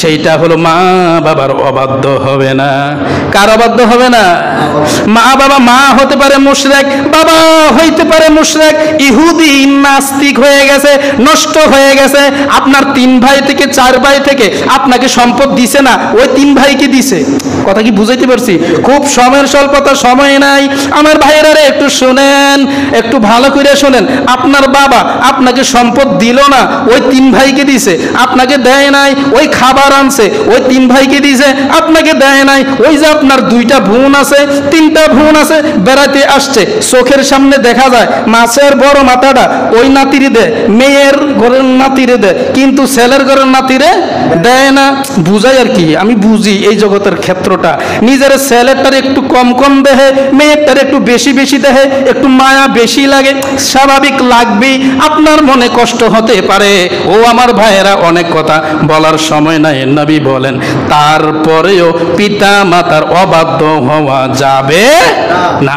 সেইটা হলো মা বাবার অবাধ্য হবে না। কার অবাধ্য হবে না? মা বাবা। মা হতে পারে মুশরিক, বাবা হইতে পারে মুশরিক, ইহুদি নাস্তিক হয়ে গেছে, নষ্ট হয়ে গেছে। আপনার 3 ভাই থেকে 4 ভাই থেকে আপনাকে সম্পদ দিছে না, ওই 3 ভাইকে দিছে। কথা কি বুঝাইতে পারছি? খুব সময়ের স্বল্পতা, সময় নাই। আমার ভাইয়েরা একটু শুনেন, একটু ভালো করে শুনেন। আপনার বাবা আপনাকে সম্পদ দিল না, ওই 3 ভাইকে দিছে। আপনাকে দেয় নাই, ওই খাবার আনছে, ওই 3 ভাইকে দিছে, আপনাকে দেয় নাই। ওই যে আপনার 2টা বোন আছে, 3টা বোন আছে, বেড়াতে আসছে, চোখের সামনে দেখা যায় মাছের বড় মাথাটা ওই নাতিরে দেয়, মেয়ের ঘরের নাতিরে দেয়, কিন্তু ছেলের ঘরের নাতিরে দেয় না। বুঝাই আর কি, আমি বুঝি এই জগতের ক্ষেত্রটা। নিজের ছেলেরটার একটু কম কম দেহে, মেয়েরটার একটু বেশি বেশি দেহে, একটু মায়া বেশি লাগে, স্বাভাবিক লাগবেই। আপনার মনে কষ্ট হতে পারে। ও আমার ভাইয়েরা, অনেক কথা বলার সময় নাই। নবী বলেন তারপরেও পিতা মাতার অবাধ্য হওয়া যাবে না।